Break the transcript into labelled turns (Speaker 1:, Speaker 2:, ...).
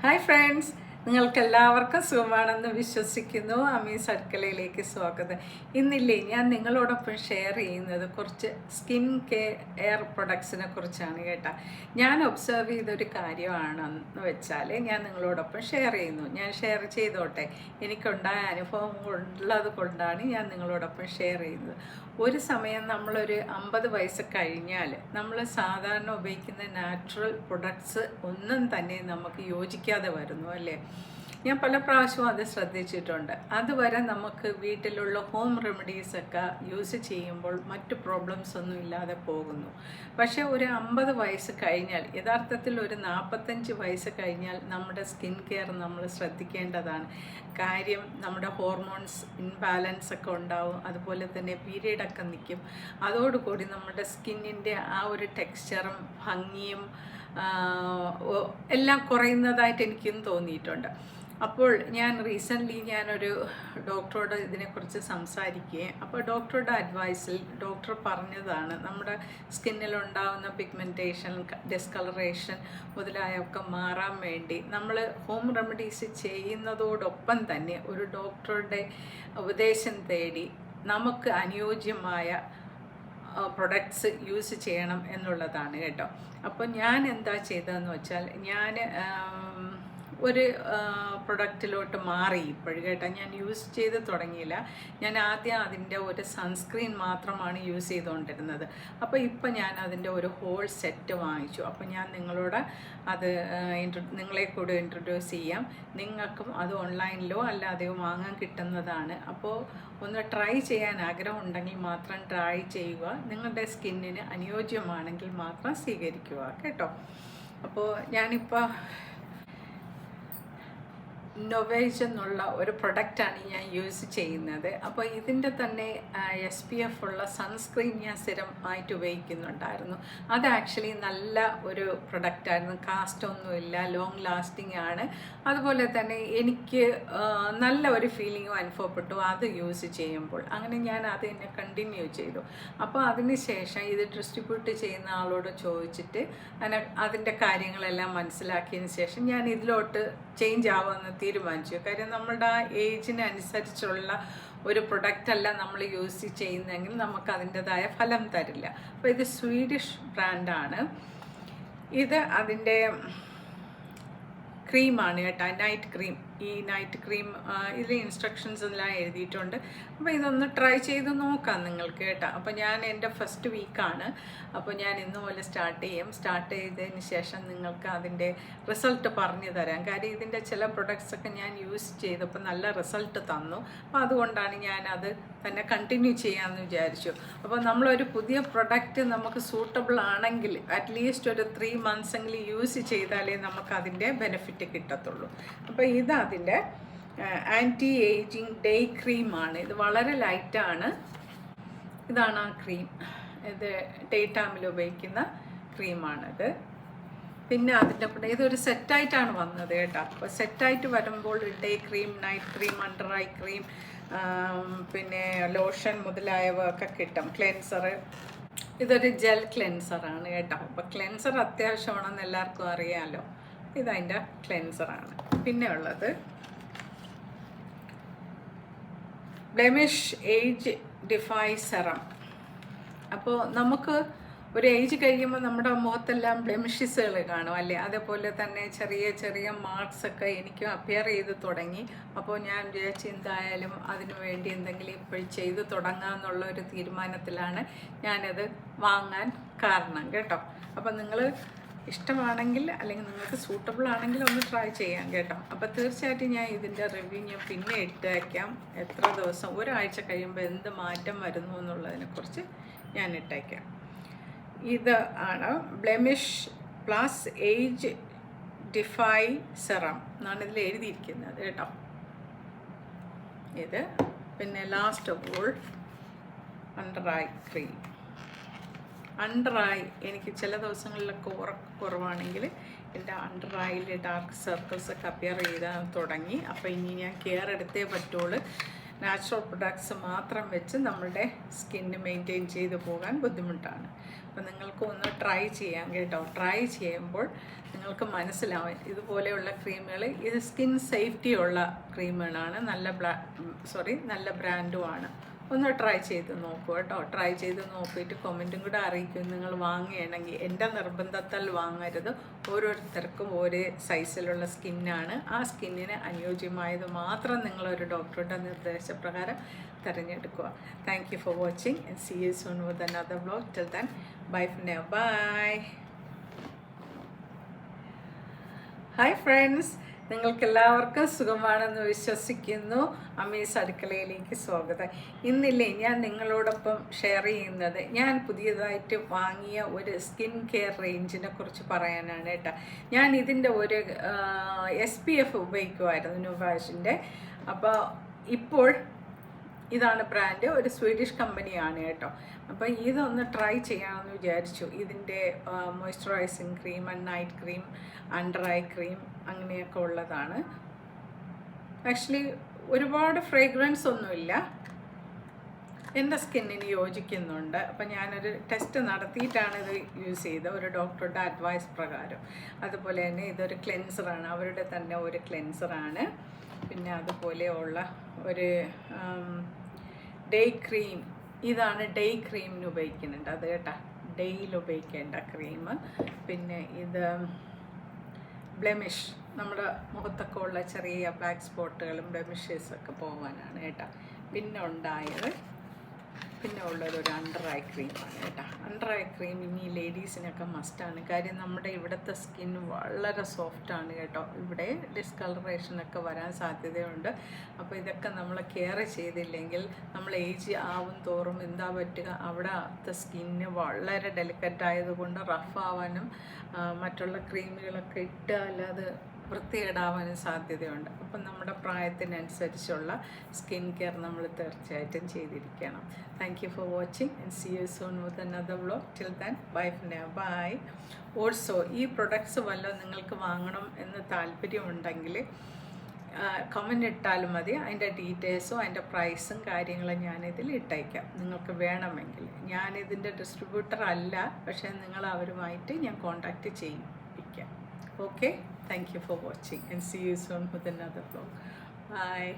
Speaker 1: Hi friends, നിങ്ങൾക്കെല്ലാവർക്കും സുഖമാണെന്ന് വിശ്വസിക്കുന്നു. അമീസ് അടുക്കളയിലേക്ക് സ്വാഗതം. ഇന്നില്ലേ ഞാൻ നിങ്ങളോടൊപ്പം ഷെയർ ചെയ്യുന്നത് കുറച്ച് സ്കിൻ കെയർ പ്രൊഡക്ട്സിനെ കുറിച്ചാണ് കേട്ടോ. ഞാൻ ഒബ്സർവ് ചെയ്തൊരു കാര്യമാണെന്ന് വെച്ചാൽ ഞാൻ നിങ്ങളോടൊപ്പം ഷെയർ ചെയ്യുന്നു. ഞാൻ ഷെയർ ചെയ്തോട്ടെ. എനിക്കുണ്ടായ അനുഭവം ഉള്ളത് കൊണ്ടാണ് ഞാൻ നിങ്ങളോടൊപ്പം ഷെയർ ചെയ്യുന്നത്. ഒരു സമയം നമ്മളൊരു 50 വയസ്സ് കഴിഞ്ഞാൽ നമ്മൾ സാധാരണ ഉപയോഗിക്കുന്ന നാച്ചുറൽ പ്രൊഡക്ട്സ് ഒന്നും തന്നെ നമുക്ക് യോജിക്കാതെ വരുന്നു അല്ലേ. ഞാൻ പല പ്രാവശ്യവും അത് ശ്രദ്ധിച്ചിട്ടുണ്ട്. അതുവരെ നമുക്ക് വീട്ടിലുള്ള ഹോം റെമഡീസൊക്കെ യൂസ് ചെയ്യുമ്പോൾ മറ്റു പ്രോബ്ലംസ് ഒന്നും ഇല്ലാതെ പോകുന്നു. പക്ഷേ ഒരു 50 വയസ്സ് കഴിഞ്ഞാൽ, യഥാർത്ഥത്തിൽ ഒരു 45 വയസ്സ് കഴിഞ്ഞാൽ നമ്മുടെ സ്കിൻ കെയർ നമ്മൾ ശ്രദ്ധിക്കേണ്ടതാണ്. കാര്യം നമ്മുടെ ഹോർമോൺസ് ഇൻബാലൻസ് ഒക്കെ ഉണ്ടാവും, അതുപോലെ തന്നെ പീരീഡൊക്കെ നിൽക്കും. അതോടുകൂടി നമ്മുടെ സ്കിന്നിൻ്റെ ആ ഒരു ടെക്സ്ചറും ഭംഗിയും എല്ലാം കുറയുന്നതായിട്ട് എനിക്കും തോന്നിയിട്ടുണ്ട്. അപ്പോൾ ഞാൻ റീസെൻ്റ്ലി ഞാനൊരു ഡോക്ടറോട് ഇതിനെക്കുറിച്ച് സംസാരിക്കുകയും അപ്പോൾ ഡോക്ടറുടെ അഡ്വൈസിൽ ഡോക്ടർ പറഞ്ഞതാണ് നമ്മുടെ സ്കിന്നിലുണ്ടാകുന്ന പിഗ്മെൻറ്റേഷൻ, ഡിസ്കളറേഷൻ മുതലായൊക്കെ മാറാൻ വേണ്ടി നമ്മൾ ഹോം റെമഡീസ് ചെയ്യുന്നതോടൊപ്പം തന്നെ ഒരു ഡോക്ടറുടെ ഉപദേശം തേടി നമുക്ക് അനുയോജ്യമായ പ്രൊഡക്ട്സ് യൂസ് ചെയ്യണം എന്നുള്ളതാണ് കേട്ടോ. അപ്പോൾ ഞാൻ എന്താ ചെയ്തതെന്ന് വെച്ചാൽ ഞാൻ ഒരു പ്രൊഡക്റ്റിലോട്ട് മാറി ഇപ്പോഴും കേട്ടോ. ഞാൻ യൂസ് ചെയ്ത് തുടങ്ങിയില്ല. ഞാൻ ആദ്യം അതിൻ്റെ ഒരു സൺസ്ക്രീൻ മാത്രമാണ് യൂസ് ചെയ്തുകൊണ്ടിരുന്നത്. അപ്പോൾ ഇപ്പോൾ ഞാൻ അതിൻ്റെ ഒരു ഹോൾ സെറ്റ് വാങ്ങിച്ചു. അപ്പോൾ ഞാൻ നിങ്ങളോട് അത് നിങ്ങളെ കൂടെ ഇൻട്രൊഡ്യൂസ് ചെയ്യാം. നിങ്ങൾക്കും അത് ഓൺലൈനിലോ അല്ലാതെയോ വാങ്ങാൻ കിട്ടുന്നതാണ്. അപ്പോൾ ഒന്ന് ട്രൈ ചെയ്യാൻ ആഗ്രഹം ഉണ്ടെങ്കിൽ മാത്രം ട്രൈ ചെയ്യുക. നിങ്ങളുടെ സ്കിന്നിന് അനുയോജ്യമാണെങ്കിൽ മാത്രം സ്വീകരിക്കുക കേട്ടോ. അപ്പോൾ ഞാനിപ്പോൾ നൊവേജ് എന്നുള്ള ഒരു പ്രൊഡക്റ്റാണ് ഞാൻ യൂസ് ചെയ്യുന്നത്. അപ്പോൾ ഇതിൻ്റെ തന്നെ SPF ഉള്ള സൺസ്ക്രീൻ ഞാൻ സ്ഥിരമായിട്ട് ഉപയോഗിക്കുന്നുണ്ടായിരുന്നു. അത് ആക്ച്വലി നല്ല ഒരു പ്രൊഡക്റ്റായിരുന്നു. കാസ്റ്റൊന്നുമില്ല, ലോങ് ലാസ്റ്റിംഗ് ആണ്. അതുപോലെ തന്നെ എനിക്ക് നല്ല ഒരു ഫീലിങ്ങും അനുഭവപ്പെട്ടു അത് യൂസ് ചെയ്യുമ്പോൾ. അങ്ങനെ ഞാൻ അത് തന്നെ കണ്ടിന്യൂ ചെയ്തു. അപ്പോൾ അതിന് ശേഷം ഇത് ഡിസ്ട്രിബ്യൂട്ട് ചെയ്യുന്ന ആളോട് ചോദിച്ചിട്ട് അതിൻ്റെ കാര്യങ്ങളെല്ലാം മനസ്സിലാക്കിയതിന് ശേഷം ഞാൻ ഇതിലോട്ട് ചേഞ്ച് ആവുമെന്ന് തീരുമാനിച്ചു. കാര്യം നമ്മളുടെ ആ ഏജിനനുസരിച്ചുള്ള ഒരു പ്രൊഡക്റ്റ് അല്ല നമ്മൾ യൂസ് ചെയ്യുന്നതെങ്കിൽ നമുക്ക് അതിൻ്റെതായ ഫലം തരില്ല. അപ്പോൾ ഇത് സ്വീഡിഷ് ബ്രാൻഡാണ്. ഇത് അതിൻ്റെ ക്രീമാണ് കേട്ടോ, നൈറ്റ് ക്രീം. ഈ നൈറ്റ് ക്രീം ഇതിൽ ഇൻസ്ട്രക്ഷൻസ് എല്ലാം എഴുതിയിട്ടുണ്ട്. അപ്പോൾ ഇതൊന്ന് ട്രൈ ചെയ്ത് നോക്കാം നിങ്ങൾക്ക് കേട്ടോ. അപ്പോൾ ഞാൻ എൻ്റെ ഫസ്റ്റ് വീക്കാണ്. അപ്പോൾ ഞാൻ ഇന്ന് പോലെ സ്റ്റാർട്ട് ചെയ്തതിന് ശേഷം നിങ്ങൾക്ക് അതിൻ്റെ റിസൾട്ട് പറഞ്ഞു തരാം. കാര്യം ഇതിൻ്റെ ചില പ്രൊഡക്ട്സൊക്കെ ഞാൻ യൂസ് ചെയ്തപ്പോൾ നല്ല റിസൾട്ട് തന്നു. അപ്പോൾ അതുകൊണ്ടാണ് ഞാനത് തന്നെ കണ്ടിന്യൂ ചെയ്യാമെന്ന് വിചാരിച്ചു. അപ്പോൾ നമ്മളൊരു പുതിയ പ്രൊഡക്റ്റ് നമുക്ക് സൂട്ടബിൾ ആണെങ്കിൽ അറ്റ്ലീസ്റ്റ് ഒരു 3 months എങ്കിലും യൂസ് ചെയ്താലേ നമുക്കതിൻ്റെ ബെനിഫിറ്റ് കിട്ടത്തുള്ളൂ. അപ്പോൾ ഇത് അതിൻ്റെ ആൻറ്റി ഏജിങ് ഡേ ക്രീമാണ്. ഇത് വളരെ ലൈറ്റാണ്. ഇതാണ് ആ ക്രീം. ഇത് ഡേ ടൈമിൽ ഉപയോഗിക്കുന്ന ക്രീമാണിത്. പിന്നെ അതിൻ്റെ കൂടെ ഇതൊരു സെറ്റായിട്ടാണ് വന്നത് കേട്ടോ. അപ്പോൾ സെറ്റായിട്ട് വരുമ്പോൾ day cream, night cream, under eye cream, പിന്നെ ലോഷൻ മുതലായവ ഒക്കെ കിട്ടും. ക്ലെൻസർ, ഇതൊരു ജെൽ ക്ലെൻസറാണ് കേട്ടോ. അപ്പോൾ ക്ലെൻസർ അത്യാവശ്യമാണെന്ന് എല്ലാവർക്കും അറിയാമല്ലോ. ഇതതിൻ്റെ ക്ലെൻസറാണ്. പിന്നെ ഉള്ളത് ബ്ലെമിഷ് ഏജ് ഡിഫൈ സെറം. അപ്പോൾ നമുക്ക് ഒരു ഏജ് കഴിയുമ്പോൾ നമ്മുടെ മുഖത്തെല്ലാം ബ്ലെമിഷസുകൾ കാണും അല്ലേ. അതേപോലെ തന്നെ ചെറിയ ചെറിയ മാർക്സൊക്കെ എനിക്കും അപ്പിയർ ചെയ്ത് തുടങ്ങി. അപ്പോൾ ഞാൻ വിചാരിച്ചു എന്തായാലും അതിനു വേണ്ടി എന്തെങ്കിലും ഇപ്പോഴും ചെയ്ത് തുടങ്ങാമെന്നുള്ള ഒരു തീരുമാനത്തിലാണ് ഞാനത് വാങ്ങാൻ കാരണം കേട്ടോ. അപ്പോൾ നിങ്ങൾ ഇഷ്ടമാണെങ്കിൽ അല്ലെങ്കിൽ നിങ്ങൾക്ക് സൂട്ടബിൾ ആണെങ്കിൽ ഒന്ന് ട്രൈ ചെയ്യാം കേട്ടോ. അപ്പോൾ തീർച്ചയായിട്ടും ഞാൻ ഇതിൻ്റെ റിവ്യൂ ഞാൻ പിന്നെ ഇട്ടേക്കാം. എത്ര ദിവസം, ഒരാഴ്ച കഴിയുമ്പോൾ എന്ത് മാറ്റം വരുന്നു എന്നുള്ളതിനെക്കുറിച്ച് ഞാൻ ഇട്ടേക്കാം. ഇത് ആണ് blemish plus age defy serum എന്നാണ് ഇതിൽ എഴുതിയിരിക്കുന്നത് കേട്ടോ. ഇത് പിന്നെ last of all under eye cream. Under eye എനിക്ക് ചില ദിവസങ്ങളിലൊക്കെ കുറവാണെങ്കിൽ എൻ്റെ അണ്ടർ ഐയിൽ ഡാർക്ക് സർക്കിൾസൊക്കെ അപ്പിയർ ചെയ്താൽ തുടങ്ങി. അപ്പോൾ ഇനി ഞാൻ കെയർ എടുത്തേ പറ്റുള്ളൂ. നാച്ചുറൽ പ്രൊഡക്ട്സ് മാത്രം വെച്ച് നമ്മളുടെ സ്കിന്ന് മെയിൻറ്റെയിൻ ചെയ്ത് പോകാൻ ബുദ്ധിമുട്ടാണ്. അപ്പോൾ നിങ്ങൾക്ക് ഒന്ന് ട്രൈ ചെയ്യാം കേട്ടോ. ട്രൈ ചെയ്യുമ്പോൾ നിങ്ങൾക്ക് മനസ്സിലാവും ഇതുപോലെയുള്ള ക്രീമുകൾ ഇത് സ്കിൻ സേഫ്റ്റി ഉള്ള ക്രീമുകളാണ്, നല്ല ബ്രാൻഡുമാണ്. ഒന്ന് ട്രൈ ചെയ്ത് നോക്കൂ കേട്ടോ. ട്രൈ ചെയ്ത് നോക്കിയിട്ട് കൊമൻറ്റും കൂടെ അറിയിക്കും നിങ്ങൾ വാങ്ങുകയാണെങ്കിൽ. എൻ്റെ നിർബന്ധത്താൽ വാങ്ങരുത്. ഓരോരുത്തർക്കും ഓരോ സൈസിലുള്ള സ്കിന്നാണ്. ആ സ്കിന്നിന് അനുയോജ്യമായത് മാത്രം നിങ്ങളൊരു ഡോക്ടറുടെ നിർദ്ദേശപ്രകാരം തിരഞ്ഞെടുക്കുക. Thank you for watching and see you soon with another vlog. Till then bye for now. Bye. Hi friends, നിങ്ങൾക്കെല്ലാവർക്കും സുഖമാണെന്ന് വിശ്വസിക്കുന്നു. അമ്മീസ് അടുക്കളയിലേക്ക് സ്വാഗതം. ഇന്നില്ലേ ഞാൻ നിങ്ങളോടൊപ്പം ഷെയർ ചെയ്യുന്നത് ഞാൻ പുതിയതായിട്ട് വാങ്ങിയ ഒരു സ്കിൻ കെയർ റേഞ്ചിനെ കുറിച്ച് പറയാനാണ് കേട്ടോ. ഞാൻ ഇതിൻ്റെ ഒരു SPF ഉപയോഗിക്കുമായിരുന്നു, നുവാഷിൻ്റെ. അപ്പോൾ ഇപ്പോൾ ഇതാണ് ബ്രാൻഡ്, ഒരു സ്വീഡിഷ് കമ്പനിയാണ് കേട്ടോ. അപ്പോൾ ഇതൊന്ന് ട്രൈ ചെയ്യാമെന്ന് വിചാരിച്ചു. ഇതിൻ്റെ moisturising cream, night cream, under eye cream അങ്ങനെയൊക്കെ ഉള്ളതാണ്. ആക്ച്വലി ഒരുപാട് ഫ്രേഗ്രൻസ് ഒന്നുമില്ല, എൻ്റെ സ്കിന്നിന് യോജിക്കുന്നുണ്ട്. അപ്പം ഞാനൊരു ടെസ്റ്റ് നടത്തിയിട്ടാണ് ഇത് യൂസ് ചെയ്തത്, ഒരു ഡോക്ടറുടെ അഡ്വൈസ് പ്രകാരം. അതുപോലെ തന്നെ ഇതൊരു ക്ലെൻസറാണ്, അവരുടെ തന്നെ ഒരു ക്ലെൻസറാണ്. പിന്നെ അതുപോലെയുള്ള ഒരു ഡേ ക്രീം, ഇതാണ് ഡേ ക്രീമിന് ഉപയോഗിക്കുന്നുണ്ട് അത് കേട്ടോ, ഡേയിൽ ഉപയോഗിക്കേണ്ട ക്രീം. പിന്നെ ഇത് ബ്ലെമിഷ്, നമ്മുടെ മുഖത്തൊക്കെ ഉള്ള ചെറിയ ബ്ലാക്ക് സ്പോട്ടുകളും ബ്ലെമിഷസൊക്കെ പോകാനാണ് കേട്ടോ. പിന്നെ ഉള്ളതൊരു അണ്ടർ ഐ ക്രീമാണ് കേട്ടോ. അണ്ടർ ഐ ക്രീം ഇനി ലേഡീസിനൊക്കെ മസ്റ്റാണ്. കാര്യം നമ്മുടെ ഇവിടുത്തെ സ്കിൻ വളരെ സോഫ്റ്റാണ് കേട്ടോ. ഇവിടെ ഡിസ്കളറേഷനൊക്കെ വരാൻ സാധ്യതയുണ്ട്. അപ്പോൾ ഇതൊക്കെ നമ്മൾ കെയർ ചെയ്തില്ലെങ്കിൽ നമ്മൾ ഏജ് ആവും തോറും എന്താ പറ്റുക, അവിടുത്തെ സ്കിന്ന് വളരെ ഡെലിക്കറ്റ് ആയതുകൊണ്ട് റഫ് ആവാനും മറ്റുള്ള ക്രീമുകളൊക്കെ ഇട്ടാൽ അത് വൃത്തികേടാവാനും സാധ്യതയുണ്ട്. അപ്പം നമ്മുടെ പ്രായത്തിനനുസരിച്ചുള്ള സ്കിൻ കെയർ നമ്മൾ തീർച്ചയായിട്ടും ചെയ്തിരിക്കണം. Thank you for watching and see you soon with another vlog. Till then bye for now. Bye. Also ഈ പ്രൊഡക്ട്സ് വല്ലതും നിങ്ങൾക്ക് വാങ്ങണം എന്ന് താല്പര്യമുണ്ടെങ്കിൽ കമൻ്റ് ഇട്ടാലും മതി. അതിൻ്റെ ഡീറ്റെയിൽസും അതിൻ്റെ പ്രൈസും കാര്യങ്ങളും ഞാനിതിൽ ഇട്ടേക്കാം നിങ്ങൾക്ക് വേണമെങ്കിൽ. ഞാനിതിൻ്റെ ഡിസ്ട്രിബ്യൂട്ടർ അല്ല, പക്ഷേ നിങ്ങൾ അവരുമായിട്ട് ഞാൻ contact ചെയ്യിപ്പിക്കാം. Okay, thank you for watching and see you soon with another vlog. Bye.